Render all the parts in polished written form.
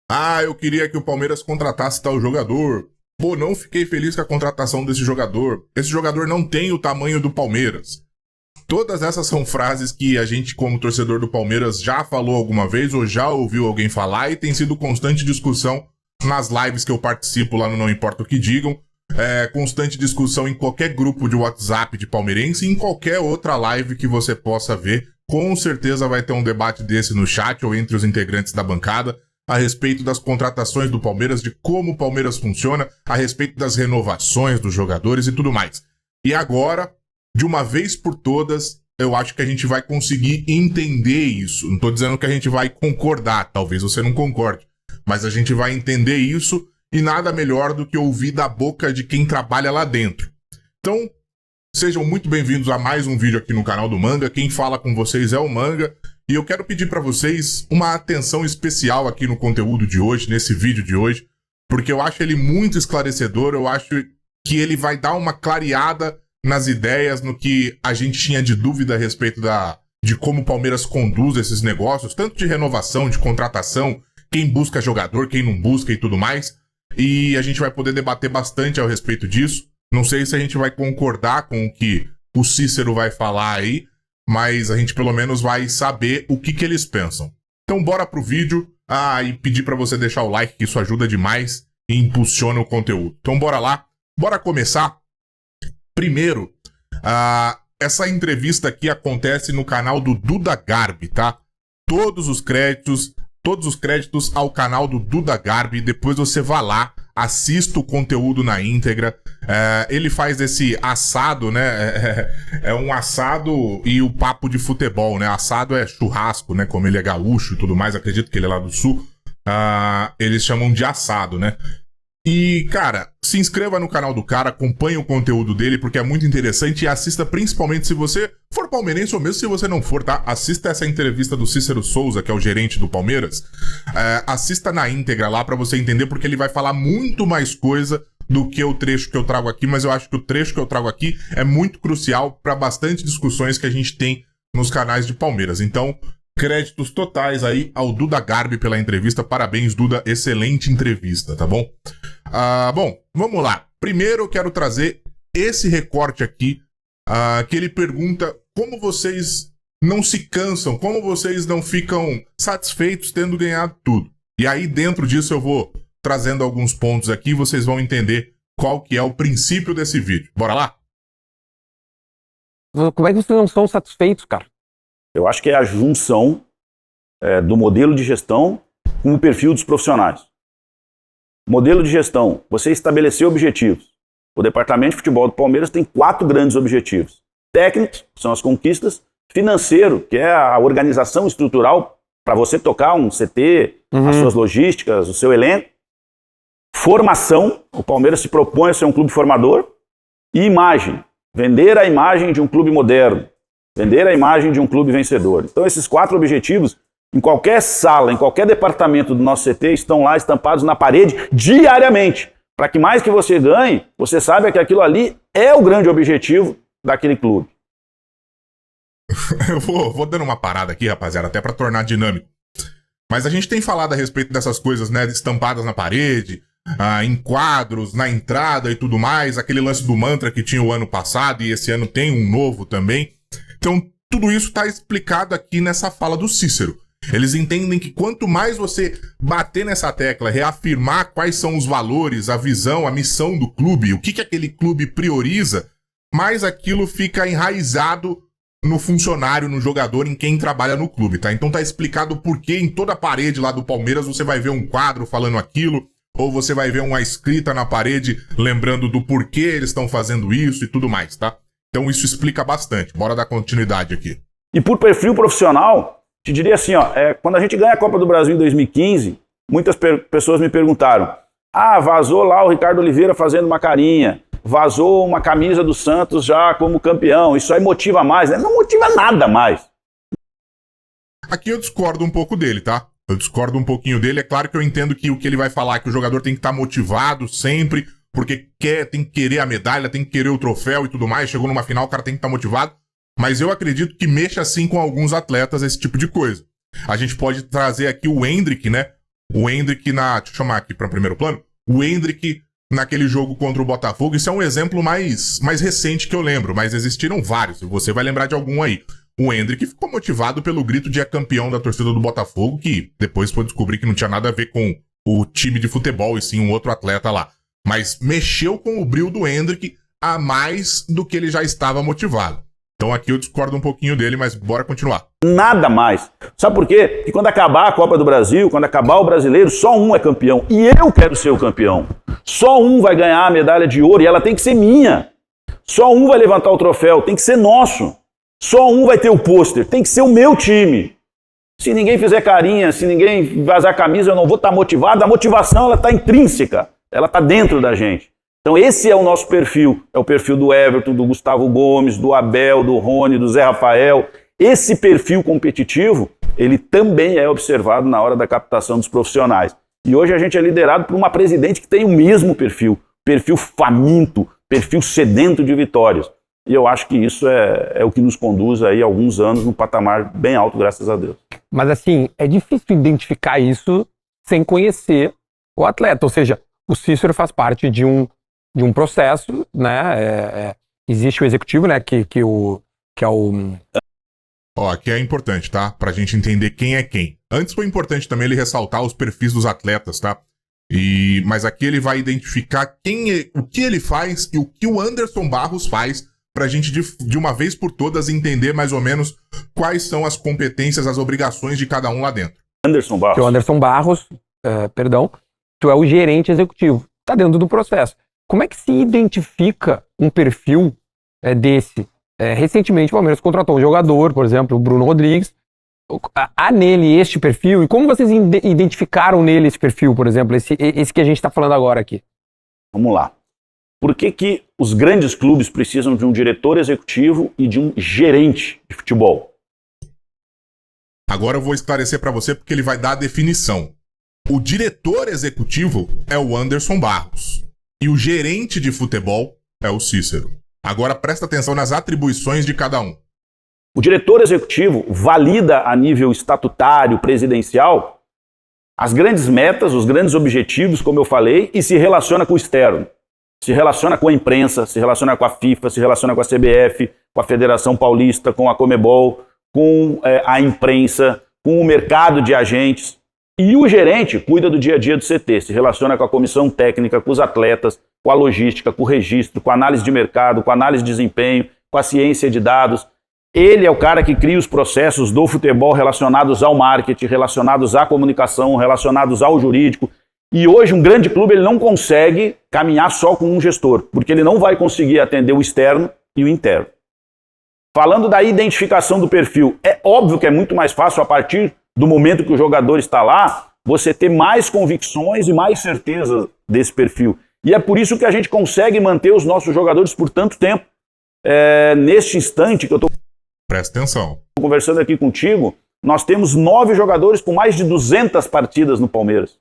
Ah, eu queria que o Palmeiras contratasse tal jogador. Pô, não fiquei feliz com a contratação desse jogador. Esse jogador não tem o tamanho do Palmeiras. Todas essas são frases que a gente, como torcedor do Palmeiras, já falou alguma vez ou já ouviu alguém falar e tem sido constante discussão nas lives que eu participo lá no Não Importa o Que Digam. Constante discussão em qualquer grupo de WhatsApp de palmeirense e em qualquer outra live que você possa ver. Com certeza vai ter um debate desse no chat ou entre os integrantes da bancada a respeito das contratações do Palmeiras, de como o Palmeiras funciona, a respeito das renovações dos jogadores e tudo mais. E agora, de uma vez por todas, eu acho que a gente vai conseguir entender isso. Não tô dizendo que a gente vai concordar, talvez você não concorde, mas a gente vai entender isso e nada melhor do que ouvir da boca de quem trabalha lá dentro. Então, sejam muito bem-vindos a mais um vídeo aqui no canal do Manga. Quem fala com vocês é o Manga. E eu quero pedir para vocês uma atenção especial aqui no conteúdo de hoje, nesse vídeo de hoje, porque eu acho ele muito esclarecedor, eu acho que ele vai dar uma clareada nas ideias, no que a gente tinha de dúvida a respeito de como o Palmeiras conduz esses negócios, tanto de renovação, de contratação, quem busca jogador, quem não busca e tudo mais. E a gente vai poder debater bastante ao respeito disso. Não sei se a gente vai concordar com o que o Cícero vai falar aí, mas a gente pelo menos vai saber o que eles pensam. Então bora pro vídeo, e pedir pra você deixar o like, que isso ajuda demais e impulsiona o conteúdo. Então bora lá, bora começar. Primeiro, essa entrevista aqui acontece no canal do Duda Garbi, tá? Todos os créditos ao canal do Duda Garbi. Depois você vá lá, assista o conteúdo na íntegra. Ele faz esse assado, né? É um assado e o papo de futebol, né? Assado é churrasco, né? Como ele é gaúcho e tudo mais, acredito que ele é lá do sul. Eles chamam de assado, né? E, cara, se inscreva no canal do cara, acompanhe o conteúdo dele, porque é muito interessante, e assista principalmente se você for palmeirense, ou mesmo se você não for, tá? Assista essa entrevista do Cícero Souza, que é o gerente do Palmeiras. Assista na íntegra lá pra você entender, porque ele vai falar muito mais coisa do que o trecho que eu trago aqui, mas eu acho que o trecho que eu trago aqui é muito crucial pra bastante discussões que a gente tem nos canais de Palmeiras. Então, créditos totais aí ao Duda Garbi pela entrevista. Parabéns, Duda. Excelente entrevista, tá bom? Bom, vamos lá. Primeiro eu quero trazer esse recorte aqui, que ele pergunta como vocês não se cansam, como vocês não ficam satisfeitos tendo ganhado tudo. E aí dentro disso eu vou trazendo alguns pontos aqui, vocês vão entender qual que é o princípio desse vídeo. Bora lá? Como é que vocês não são satisfeitos, cara? Eu acho que é a junção do modelo de gestão com o perfil dos profissionais. Modelo de gestão, você estabeleceu objetivos. O departamento de futebol do Palmeiras tem 4 grandes objetivos. Técnicos, que são as conquistas. Financeiro, que é a organização estrutural para você tocar um CT, as suas logísticas, o seu elenco. Formação, o Palmeiras se propõe a ser um clube formador. E imagem, vender a imagem de um clube moderno. Vender a imagem de um clube vencedor. Então esses 4 objetivos, em qualquer sala, em qualquer departamento do nosso CT, estão lá estampados na parede diariamente. Para que mais que você ganhe, você saiba que aquilo ali é o grande objetivo daquele clube. Eu vou dando uma parada aqui, rapaziada, até para tornar dinâmico. Mas a gente tem falado a respeito dessas coisas, né, estampadas na parede, em quadros, na entrada e tudo mais. Aquele lance do mantra que tinha o ano passado e esse ano tem um novo também. Então, tudo isso está explicado aqui nessa fala do Cícero. Eles entendem que quanto mais você bater nessa tecla, reafirmar quais são os valores, a visão, a missão do clube, o que aquele clube prioriza, mais aquilo fica enraizado no funcionário, no jogador, em quem trabalha no clube, tá? Então tá explicado por que em toda a parede lá do Palmeiras você vai ver um quadro falando aquilo, ou você vai ver uma escrita na parede lembrando do porquê eles estão fazendo isso e tudo mais, tá? Então isso explica bastante. Bora dar continuidade aqui. E por perfil profissional, te diria assim, quando a gente ganha a Copa do Brasil em 2015, muitas pessoas me perguntaram, vazou lá o Ricardo Oliveira fazendo uma carinha, vazou uma camisa do Santos já como campeão, isso aí motiva mais, né? Não motiva nada mais. Aqui eu discordo um pouco dele, tá? Eu discordo um pouquinho dele. É claro que eu entendo que o que ele vai falar é que o jogador tem que estar motivado sempre, porque tem que querer a medalha, tem que querer o troféu e tudo mais. Chegou numa final, o cara tem que estar motivado. Mas eu acredito que mexa assim com alguns atletas esse tipo de coisa. A gente pode trazer aqui o Endrick, né? O Endrick deixa eu chamar aqui para primeiro plano. O Endrick naquele jogo contra o Botafogo, isso é um exemplo mais recente que eu lembro, mas existiram vários, e você vai lembrar de algum aí. O Endrick ficou motivado pelo grito de campeão da torcida do Botafogo, que depois foi descobrir que não tinha nada a ver com o time de futebol, e sim um outro atleta lá. Mas mexeu com o brilho do Endrick a mais do que ele já estava motivado. Então aqui eu discordo um pouquinho dele, mas bora continuar. Nada mais. Sabe por quê? Porque quando acabar a Copa do Brasil, quando acabar o Brasileiro, só um é campeão. E eu quero ser o campeão. Só um vai ganhar a medalha de ouro e ela tem que ser minha. Só um vai levantar o troféu, tem que ser nosso. Só um vai ter o pôster, tem que ser o meu time. Se ninguém fizer carinha, se ninguém vazar a camisa, eu não vou estar motivado. A motivação ela está intrínseca, ela está dentro da gente. Então esse é o nosso perfil. É o perfil do Everton, do Gustavo Gomes, do Abel, do Rony, do Zé Rafael. Esse perfil competitivo, ele também é observado na hora da captação dos profissionais. E hoje a gente é liderado por uma presidente que tem o mesmo perfil faminto, perfil sedento de vitórias. E eu acho que isso é o que nos conduz aí há alguns anos num patamar bem alto, graças a Deus. Mas assim, é difícil identificar isso sem conhecer o atleta. Ou seja, o Cícero faz parte de um processo, né? Existe o executivo, né? Que é o... Ó, aqui é importante, tá? Pra gente entender quem é quem. Antes foi importante também ele ressaltar os perfis dos atletas, tá? Mas aqui ele vai identificar o que ele faz e o que o Anderson Barros faz pra gente de uma vez por todas entender mais ou menos quais são as competências, as obrigações de cada um lá dentro. Anderson Barros. Que o Anderson Barros, tu é o gerente executivo, tá dentro do processo. Como é que se identifica um perfil desse? Recentemente o Palmeiras contratou um jogador, por exemplo, o Bruno Rodrigues. Há nele este perfil? E como vocês identificaram nele esse perfil, por exemplo, esse que a gente está falando agora aqui? Vamos lá. Por que os grandes clubes precisam de um diretor executivo e de um gerente de futebol? Agora eu vou esclarecer para você porque ele vai dar a definição. O diretor executivo é o Anderson Barros e o gerente de futebol é o Cícero. Agora presta atenção nas atribuições de cada um. O diretor executivo valida a nível estatutário, presidencial, as grandes metas, os grandes objetivos, como eu falei, e se relaciona com o externo. Se relaciona com a imprensa, se relaciona com a FIFA, se relaciona com a CBF, com a Federação Paulista, com a Conmebol, com a imprensa, com o mercado de agentes. E o gerente cuida do dia a dia do CT, se relaciona com a comissão técnica, com os atletas, com a logística, com o registro, com a análise de mercado, com a análise de desempenho, com a ciência de dados. Ele é o cara que cria os processos do futebol relacionados ao marketing, relacionados à comunicação, relacionados ao jurídico. E hoje um grande clube ele não consegue caminhar só com um gestor, porque ele não vai conseguir atender o externo e o interno. Falando da identificação do perfil, é óbvio que é muito mais fácil a partir do momento que o jogador está lá, você ter mais convicções e mais certeza desse perfil. E é por isso que a gente consegue manter os nossos jogadores por tanto tempo. Neste instante que eu estou Presta atenção. conversando aqui contigo, nós temos 9 jogadores com mais de 200 partidas no Palmeiras.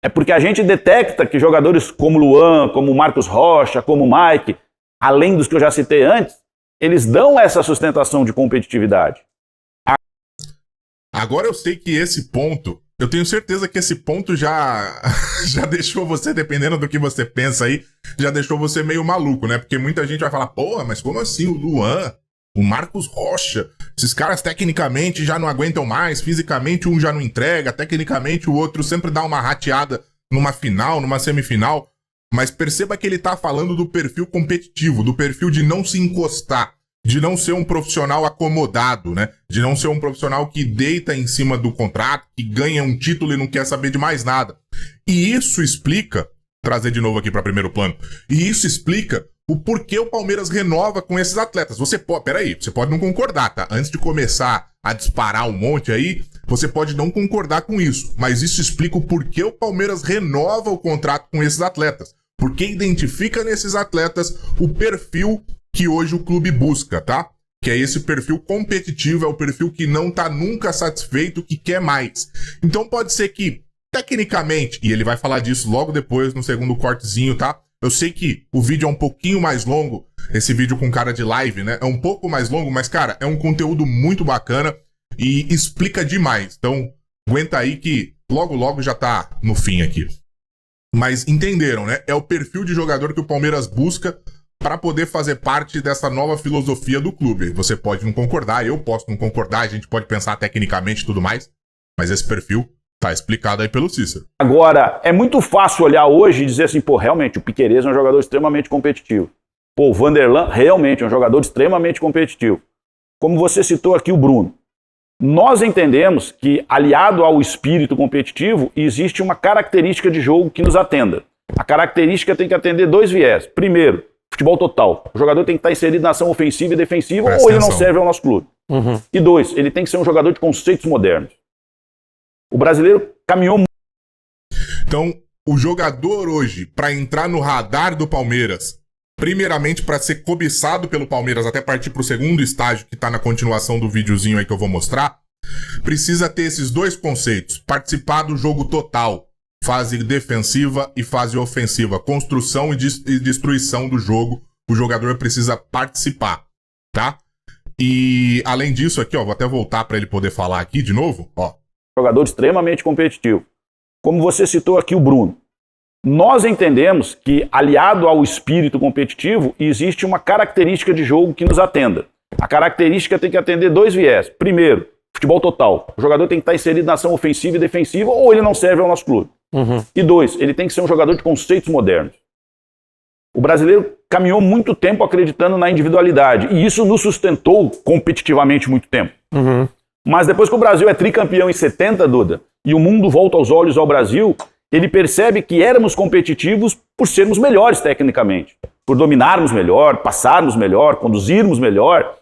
É porque a gente detecta que jogadores como Luan, como Marcos Rocha, como Mike, além dos que eu já citei antes, eles dão essa sustentação de competitividade. Agora eu sei que esse ponto, eu tenho certeza que esse ponto já deixou você, dependendo do que você pensa aí, já deixou você meio maluco, né? Porque muita gente vai falar, porra, mas como assim o Luan, o Marcos Rocha, esses caras tecnicamente já não aguentam mais, fisicamente um já não entrega, tecnicamente o outro sempre dá uma rateada numa final, numa semifinal, mas perceba que ele tá falando do perfil competitivo, do perfil de não se encostar, de não ser um profissional acomodado, né? De não ser um profissional que deita em cima do contrato, que ganha um título e não quer saber de mais nada. E isso explica, trazer de novo aqui para primeiro plano, e isso explica o porquê o Palmeiras renova com esses atletas. Você pode não concordar, tá? Antes de começar a disparar um monte aí, você pode não concordar com isso, mas isso explica o porquê o Palmeiras renova o contrato com esses atletas. Porque identifica nesses atletas o perfil que hoje o clube busca, tá? Que é esse perfil competitivo, é o perfil que não tá nunca satisfeito, que quer mais. Então pode ser que, tecnicamente, e ele vai falar disso logo depois no segundo cortezinho, tá? Eu sei que o vídeo é um pouquinho mais longo, esse vídeo com cara de live, né? É um pouco mais longo, mas, cara, é um conteúdo muito bacana e explica demais. Então, aguenta aí que logo logo já tá no fim aqui. Mas entenderam, né? É o perfil de jogador que o Palmeiras busca para poder fazer parte dessa nova filosofia do clube. Você pode não concordar, eu posso não concordar, a gente pode pensar tecnicamente e tudo mais, mas esse perfil tá explicado aí pelo Cícero. Agora, é muito fácil olhar hoje e dizer assim, pô, realmente, o Piquerez é um jogador extremamente competitivo. Pô, o Vanderlan realmente é um jogador extremamente competitivo. Como você citou aqui o Bruno. Nós entendemos que, aliado ao espírito competitivo, existe uma característica de jogo que nos atenda. A característica tem que atender dois viés. Primeiro, futebol total. O jogador tem que estar inserido na ação ofensiva e defensiva, Presta ou ele não atenção. serve ao nosso clube. E dois, ele tem que ser um jogador de conceitos modernos. O brasileiro caminhou muito. Então, o jogador hoje, para entrar no radar do Palmeiras, primeiramente para ser cobiçado pelo Palmeiras até partir para o segundo estágio, que tá na continuação do videozinho aí que eu vou mostrar, precisa ter esses dois conceitos: participar do jogo total, fase defensiva e fase ofensiva, construção e destruição do jogo. O jogador precisa participar, tá? E além disso aqui, ó, vou até voltar para ele poder falar aqui de novo, ó. Jogador extremamente competitivo. Como você citou aqui o Bruno. Nós entendemos que, aliado ao espírito competitivo, existe uma característica de jogo que nos atenda. A característica tem que atender dois viés. Primeiro, futebol total. O jogador tem que estar inserido na ação ofensiva e defensiva, ou ele não serve ao nosso clube. E dois, ele tem que ser um jogador de conceitos modernos. O brasileiro caminhou muito tempo acreditando na individualidade, e isso nos sustentou competitivamente muito tempo. Mas depois que o Brasil é tricampeão em 70, Duda, e o mundo volta os olhos ao Brasil, ele percebe que éramos competitivos por sermos melhores tecnicamente, por dominarmos melhor, passarmos melhor, conduzirmos melhor.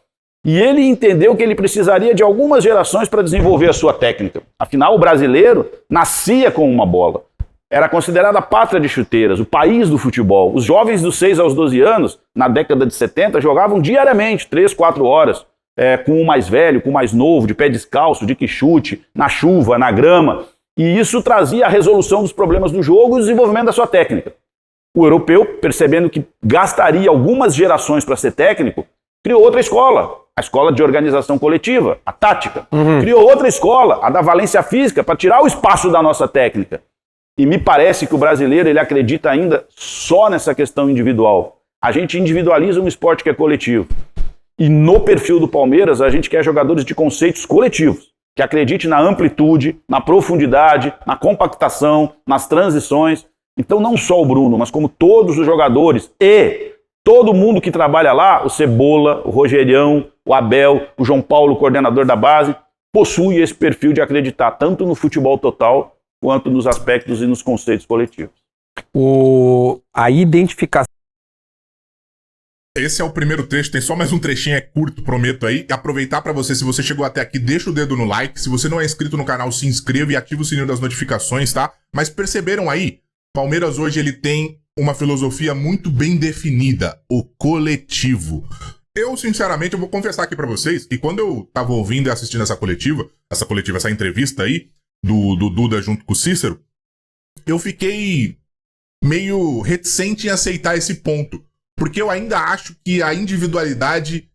E ele entendeu que ele precisaria de algumas gerações para desenvolver a sua técnica. Afinal, o brasileiro nascia com uma bola. Era considerada a pátria de chuteiras, o país do futebol. Os jovens dos 6 aos 12 anos, na década de 70, jogavam diariamente, 3, 4 horas. Com o mais velho, com o mais novo, de pé descalço, de quichute, na chuva, na grama. E isso trazia a resolução dos problemas do jogo e o desenvolvimento da sua técnica. O europeu, percebendo que gastaria algumas gerações para ser técnico, criou outra escola, a escola de organização coletiva, a tática. Criou outra escola, a da valência física, para tirar o espaço da nossa técnica. E me parece que o brasileiro ele acredita ainda só nessa questão individual. A gente individualiza um esporte que é coletivo. E no perfil do Palmeiras, a gente quer jogadores de conceitos coletivos, que acreditem na amplitude, na profundidade, na compactação, nas transições. Então não só o Bruno, mas como todos os jogadores e todo mundo que trabalha lá, o Cebola, o Rogerião, o Abel, o João Paulo, coordenador da base, possui esse perfil de acreditar tanto no futebol total quanto nos aspectos e nos conceitos coletivos. A identificação. Esse é o primeiro trecho, tem só mais um trechinho, é curto, prometo aí. Aproveitar para você, se você chegou até aqui, deixa o dedo no like. Se você não é inscrito no canal, se inscreva e ativa o sininho das notificações, tá? Mas perceberam aí? Palmeiras hoje ele tem uma filosofia muito bem definida, o coletivo. Eu, sinceramente, eu vou confessar aqui para vocês que quando eu tava ouvindo e assistindo essa entrevista aí, do Duda junto com o Cícero, eu fiquei meio reticente em aceitar esse ponto. Porque eu ainda acho que a individualidade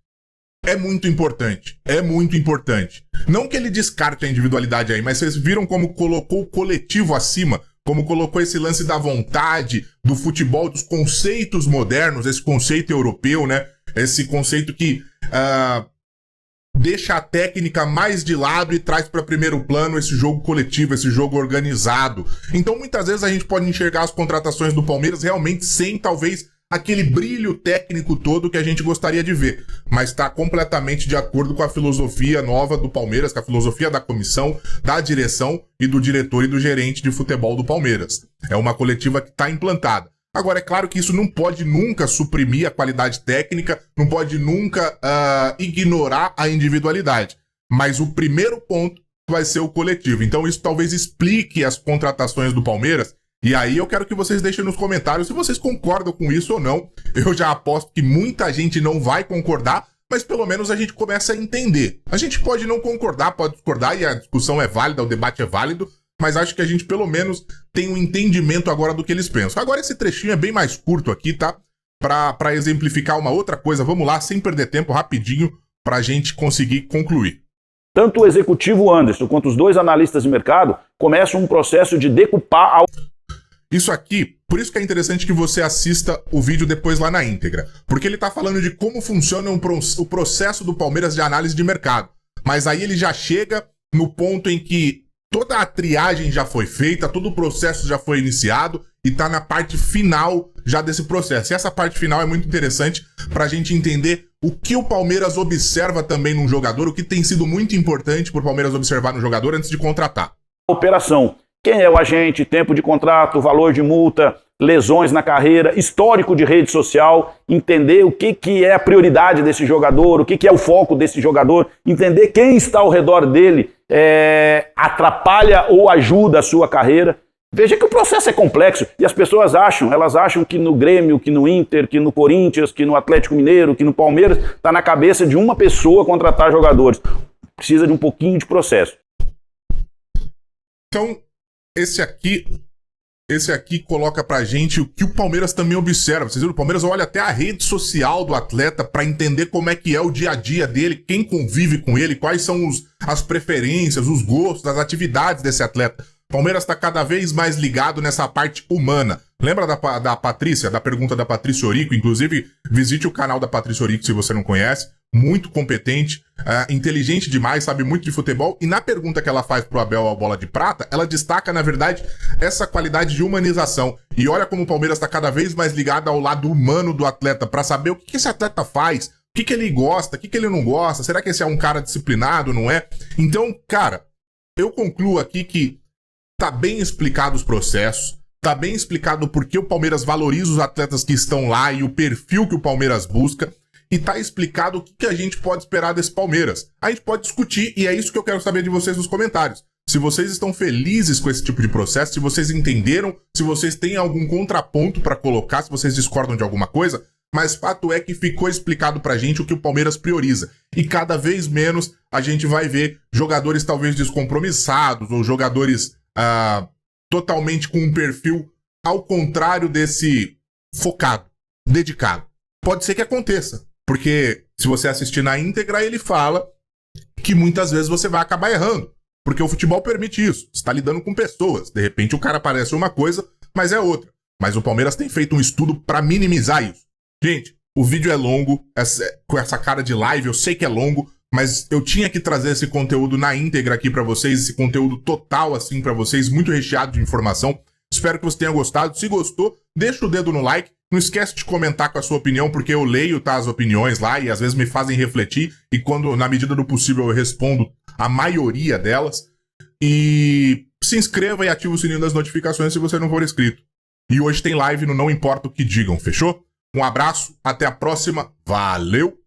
é muito importante. É muito importante. Não que ele descarte a individualidade aí, mas vocês viram como colocou o coletivo acima, como colocou esse lance da vontade, do futebol, dos conceitos modernos, esse conceito europeu, né? Esse conceito que deixa a técnica mais de lado e traz para primeiro plano esse jogo coletivo, esse jogo organizado. Então, muitas vezes a gente pode enxergar as contratações do Palmeiras realmente sem, talvez, aquele brilho técnico todo que a gente gostaria de ver, mas está completamente de acordo com a filosofia nova do Palmeiras, com a filosofia da comissão, da direção e do diretor e do gerente de futebol do Palmeiras. É uma coletiva que está implantada. Agora, é claro que isso não pode nunca suprimir a qualidade técnica, não pode nunca ignorar a individualidade, mas o primeiro ponto vai ser o coletivo. Então isso talvez explique as contratações do Palmeiras. E aí eu quero que vocês deixem nos comentários se vocês concordam com isso ou não. Eu já aposto que muita gente não vai concordar, mas pelo menos a gente começa a entender. A gente pode não concordar, pode discordar, e a discussão é válida, o debate é válido, mas acho que a gente pelo menos tem um entendimento agora do que eles pensam. Agora esse trechinho é bem mais curto aqui, tá? Pra exemplificar uma outra coisa. Vamos lá, sem perder tempo, rapidinho, pra gente conseguir concluir. tanto o executivo Anderson quanto os dois analistas de mercado começam um processo de decupar Isso aqui, por isso que é interessante que você assista o vídeo depois lá na íntegra. Porque ele tá falando de como funciona o processo do Palmeiras de análise de mercado. Mas aí ele já chega no ponto em que toda a triagem já foi feita, todo o processo já foi iniciado e tá na parte final já desse processo. E essa parte final é muito interessante pra gente entender o que o Palmeiras observa também num jogador, o que tem sido muito importante pro Palmeiras observar no jogador antes de contratar. Operação. Quem é o agente, tempo de contrato, valor de multa, lesões na carreira, histórico de rede social, entender o que é a prioridade desse jogador, o que é o foco desse jogador, entender quem está ao redor dele atrapalha ou ajuda a sua carreira. Veja que o processo é complexo e as pessoas elas acham que no Grêmio, que no Inter, que no Corinthians, que no Atlético Mineiro, que no Palmeiras, está na cabeça de uma pessoa contratar jogadores. Precisa de um pouquinho de processo. Então, esse aqui coloca pra gente o que o Palmeiras também observa. Vocês viram? O Palmeiras olha até a rede social do atleta pra entender como é que é o dia a dia dele, quem convive com ele, quais são as preferências, os gostos, as atividades desse atleta. O Palmeiras tá cada vez mais ligado nessa parte humana. Lembra da Patrícia, da pergunta da Patrícia Orico? Inclusive, visite o canal da Patrícia Orico se você não conhece. Muito competente, inteligente demais, sabe muito de futebol. E na pergunta que ela faz pro Abel a bola de prata, ela destaca, na verdade, essa qualidade de humanização. E olha como o Palmeiras está cada vez mais ligado ao lado humano do atleta, para saber o que esse atleta faz, o que ele gosta, o que ele não gosta. Será que esse é um cara disciplinado, não é? Então, cara, eu concluo aqui que tá bem explicado os processos, tá bem explicado por que o Palmeiras valoriza os atletas que estão lá e o perfil que o Palmeiras busca. E tá explicado o que a gente pode esperar desse Palmeiras. A gente pode discutir, e é isso que eu quero saber de vocês nos comentários. Se vocês estão felizes com esse tipo de processo, se vocês entenderam, se vocês têm algum contraponto pra colocar, se vocês discordam de alguma coisa, mas fato é que ficou explicado pra gente o que o Palmeiras prioriza. E cada vez menos a gente vai ver jogadores talvez descompromissados, ou jogadores totalmente com um perfil ao contrário desse focado, dedicado. Pode ser que aconteça. Porque se você assistir na íntegra, ele fala que muitas vezes você vai acabar errando. Porque o futebol permite isso. Você está lidando com pessoas. De repente o cara parece uma coisa, mas é outra. Mas o Palmeiras tem feito um estudo para minimizar isso. Gente, o vídeo é longo, com essa cara de live, eu sei que é longo, mas eu tinha que trazer esse conteúdo na íntegra aqui para vocês, esse conteúdo total assim para vocês, muito recheado de informação. Espero que você tenha gostado. Se gostou, deixa o dedo no like. Não esquece de comentar com a sua opinião, porque eu leio, tá, as opiniões lá e às vezes me fazem refletir. E quando, na medida do possível, eu respondo a maioria delas. E se inscreva e ative o sininho das notificações se você não for inscrito. E hoje tem live no Não Importa o Que Digam, fechou? Um abraço, até a próxima. Valeu!